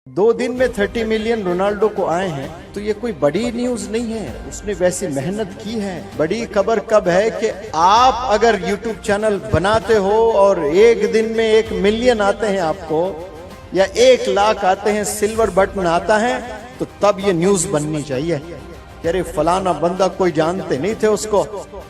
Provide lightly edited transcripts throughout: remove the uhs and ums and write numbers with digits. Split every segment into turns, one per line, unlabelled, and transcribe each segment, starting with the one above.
2 दिन में 30 million Ronaldo को आए हैं तो ये कोई बड़ी न्यूज नहीं है। उसने वैसी मेहनत की है। बड़ी खबर कब है कि आप अगर यूट्यूब चैनल बनाते हो और एक दिन में 1 मिलियन आते हैं आपको या 1 लाख आते हैं, सिल्वर बटन आता है, तो तब ये न्यूज बननी चाहिए कि अरे फलाना बंदा कोई जानते नहीं थे उसको,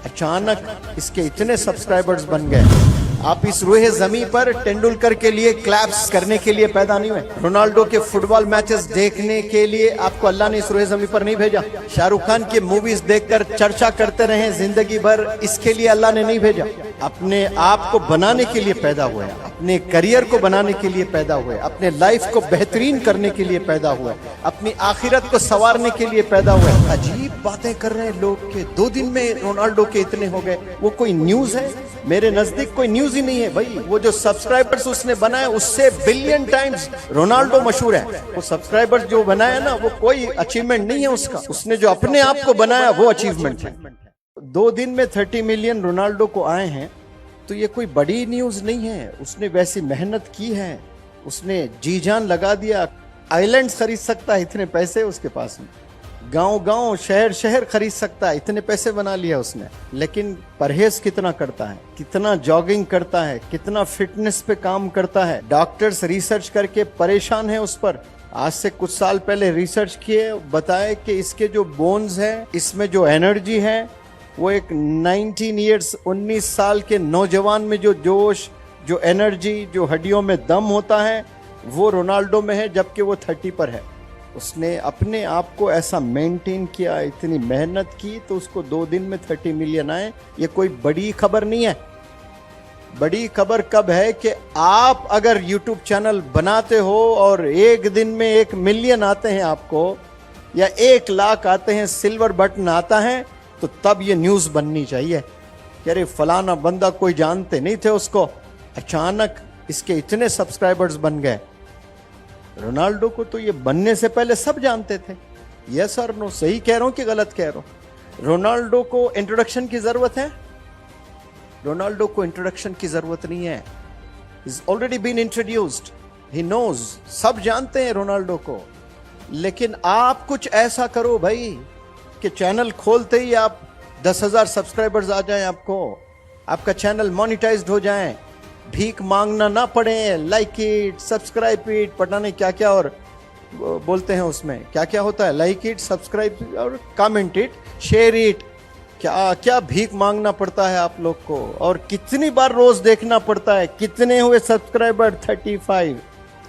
अचानक इसके इतने सब्सक्राइबर्स बन गए। आप इस रूहे जमी पर तेंदुलकर के लिए क्लैप्स करने के लिए पैदा नहीं हुए। रोनाल्डो के फुटबॉल मैचेस देखने के लिए आपको अल्लाह ने इस रूहे जमी पर नहीं भेजा। शाहरुख खान की मूवीज देखकर चर्चा करते रहे जिंदगी भर, इसके लिए अल्लाह ने नहीं भेजा। अपने आप को बनाने के लिए पैदा हुए, अपने करियर को बनाने के लिए पैदा हुए, अपने लाइफ को बेहतरीन करने के लिए पैदा हुए, अपनी आखिरत को संवारने के लिए पैदा हुए। अजीब बातें कर रहे हैं लोग के 2 दिन में रोनाल्डो के इतने हो गए। वो कोई न्यूज है? मेरे नजदीक कोई न्यूज ही नहीं है भाई। वो जो सब्सक्राइबर्स उसने बनाए उससे बिलियन टाइम्स रोनाल्डो मशहूर है। वो सब्सक्राइबर्स जो बनाया ना, वो कोई अचीवमेंट नहीं है उसका। उसने जो अपने आप को बनाया वो अचीवमेंट है। 2 दिन में 30 मिलियन रोनाल्डो को आए हैं तो ये कोई बड़ी न्यूज नहीं है। उसने वैसी मेहनत की है, उसने जी जान लगा दिया। आइलैंड खरीद सकता है, इतने पैसे उसके पास में। गांव-गांव, शहर-शहर खरीद सकता है, इतने पैसे बना लिया उसने। लेकिन परहेज कितना करता है, कितना जॉगिंग करता है, कितना फिटनेस पे काम करता है। डॉक्टर्स रिसर्च करके परेशान है उस पर। आज से कुछ साल पहले रिसर्च किए, बताए कि इसके जो बोन्स है, इसमें जो एनर्जी है, वो एक 19 साल के नौजवान में जो जोश, जो एनर्जी, जो हड्डियों में दम होता है, वो रोनाल्डो में है, जबकि वो 30 पर है। उसने अपने आप को ऐसा मेंटेन किया, इतनी मेहनत की, तो उसको 2 दिन में 30 मिलियन आए। ये कोई बड़ी खबर नहीं है। बड़ी खबर कब है कि आप अगर यूट्यूब चैनल बनाते हो और एक दिन में 1 मिलियन आते हैं आपको या 1 लाख आते हैं, सिल्वर बटन आता है, तो तब ये न्यूज बननी चाहिए कि अरे फलाना बंदा कोई जानते नहीं थे उसको, अचानक इसके इतने सब्सक्राइबर्स बन गए। रोनाल्डो को तो ये बनने से पहले सब जानते थे। यस और नो, सही कह रहा हूं कि गलत कह रहा हूं? रोनाल्डो को इंट्रोडक्शन की जरूरत है? रोनाल्डो को इंट्रोडक्शन की जरूरत नहीं है। Is already been introduced, he knows, सब जानते हैं रोनाल्डो को। लेकिन आप कुछ ऐसा करो भाई कि चैनल खोलते ही आप 10,000 सब्सक्राइबर्स आ जाएं, आपको आपका चैनल मोनेटाइज्ड हो जाए, भीख मांगना ना पड़े। लाइक इट, सब्सक्राइब इट, पता नहीं क्या क्या और बोलते हैं उसमें, क्या क्या होता है, लाइक इट, सब्सक्राइब और कमेंट इट, शेयर इट, क्या क्या भीख मांगना पड़ता है आप लोग को। और कितनी बार रोज देखना पड़ता है कितने हुए सब्सक्राइबर, 35।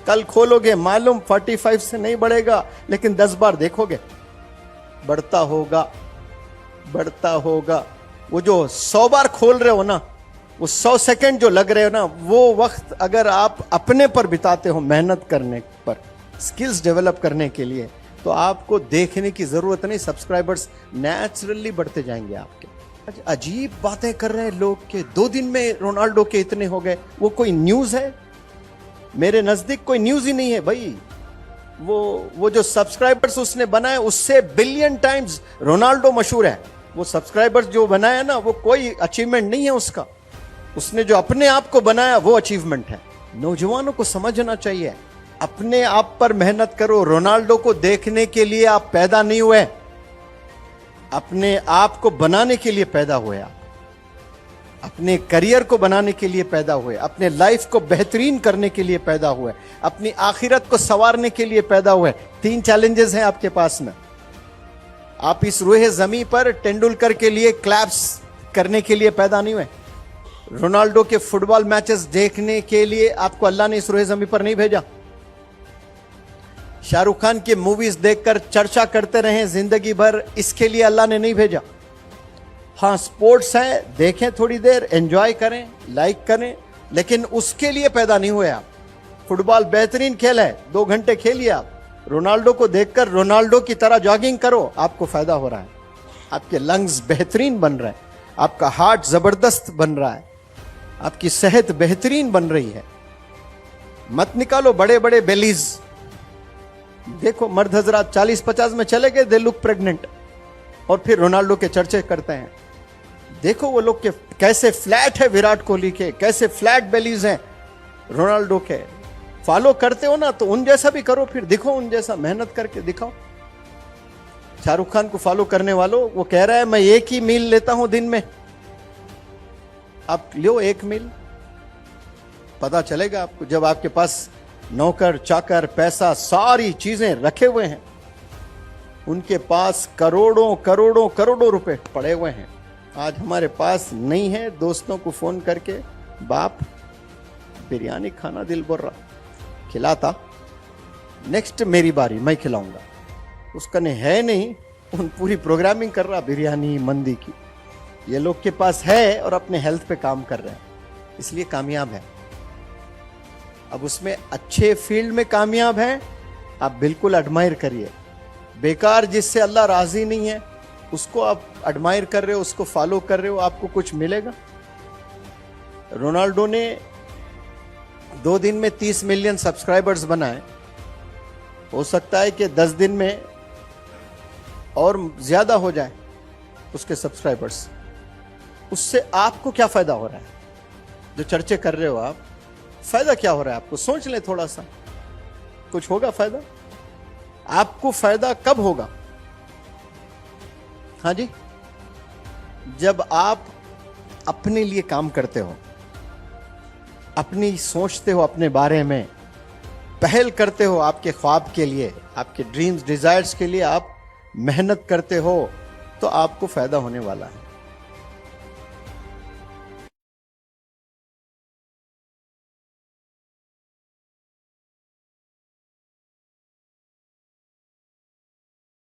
कल खोलोगे मालूम 45 से नहीं बढ़ेगा, लेकिन 10 बार देखोगे बढ़ता होगा, बढ़ता होगा। वो जो 100 बार खोल रहे हो ना, वो 100 सेकंड जो लग रहे हो ना, वो वक्त अगर आप अपने पर बिताते हो, मेहनत करने पर, स्किल्स डेवलप करने के लिए, तो आपको देखने की जरूरत नहीं, सब्सक्राइबर्स नेचुरली बढ़ते जाएंगे आपके। अजीब बातें कर रहे हैं लोग के 2 दिन में रोनाल्डो के इतने हो गए। वो कोई न्यूज है? मेरे नजदीक कोई न्यूज ही नहीं है भाई। वो जो सब्सक्राइबर्स उसने बनाए उससे बिलियन टाइम्स रोनाल्डो मशहूर है। वो सब्सक्राइबर्स जो बनाया ना, वो कोई अचीवमेंट नहीं है उसका। उसने जो अपने आप को बनाया वो अचीवमेंट है। नौजवानों को समझना चाहिए, अपने आप पर मेहनत करो। रोनाल्डो को देखने के लिए आप पैदा नहीं हुए, अपने आप को बनाने के लिए पैदा हुए। आप अपने करियर को बनाने के लिए पैदा हुए, अपने लाइफ को बेहतरीन करने के लिए पैदा हुए, अपनी आखिरत को संवारने के लिए पैदा हुए। 3 चैलेंजेस हैं आपके पास में। आप इस रूहे जमी पर तेंदुलकर के लिए क्लैप्स करने के लिए पैदा नहीं हुए। रोनाल्डो के फुटबॉल मैचेस देखने के लिए आपको अल्लाह ने इस रूहे जमी पर नहीं भेजा। शाहरुख खान की मूवीज देखकर चर्चा करते रहे जिंदगी भर, इसके लिए अल्लाह ने नहीं भेजा। हाँ, स्पोर्ट्स है, देखें थोड़ी देर, एंजॉय करें, लाइक करें, लेकिन उसके लिए पैदा नहीं हुए आप। फुटबॉल बेहतरीन खेल है, 2 घंटे खेलिए आप। रोनाल्डो को देखकर रोनाल्डो की तरह जॉगिंग करो, आपको फायदा हो रहा है। आपके लंग्स बेहतरीन बन रहे हैं, आपका हार्ट जबरदस्त बन रहा है, आपकी सेहत बेहतरीन बन रही है। मत निकालो बड़े बड़े बेलीज। देखो मर्द हजरात 40-50 में चले गए, दे लुक प्रेग्नेंट, और फिर रोनाल्डो के चर्चे करते हैं। देखो वो लोग के कैसे फ्लैट है, विराट कोहली के कैसे फ्लैट बेलीज हैं, रोनाल्डो के फॉलो करते हो ना तो उन जैसा भी करो, फिर दिखो उन जैसा, मेहनत करके दिखाओ। शाहरुख खान को फॉलो करने वालों, वो कह रहा है मैं 1 ही मील लेता हूं दिन में, आप लो 1 मील, पता चलेगा आपको। जब आपके पास नौकर चाकर पैसा सारी चीजें रखे हुए हैं, उनके पास करोड़ों करोड़ों करोड़ों रुपए पड़े हुए हैं, आज हमारे पास नहीं है। दोस्तों को फोन करके, बाप बिरयानी खाना दिल बोल रहा, खिलाता, नेक्स्ट मेरी बारी मैं खिलाऊंगा, उसका नहीं है नहीं, उन पूरी प्रोग्रामिंग कर रहा बिरयानी मंदी की। ये लोग के पास है और अपने हेल्थ पे काम कर रहे हैं, इसलिए कामयाब है। अब उसमें अच्छे फील्ड में कामयाब है, आप बिल्कुल एडमायर करिए। बेकार जिससे अल्लाह राजी नहीं है उसको आप एडमायर कर रहे हो, उसको फॉलो कर रहे हो, आपको कुछ मिलेगा? रोनाल्डो ने 2 दिन में 30 मिलियन सब्सक्राइबर्स बनाए, हो सकता है कि 10 दिन में और ज्यादा हो जाए उसके सब्सक्राइबर्स। उससे आपको क्या फायदा हो रहा है? जो चर्चे कर रहे हो आप, फायदा क्या हो रहा है आपको? सोच ले थोड़ा सा, कुछ होगा फायदा? आपको फायदा कब होगा? हाँ जी, जब आप अपने लिए काम करते हो, अपनी सोचते हो, अपने बारे में पहल करते हो, आपके ख्वाब के लिए, आपके ड्रीम्स डिजायर्स के लिए आप मेहनत करते हो, तो आपको फायदा होने वाला है।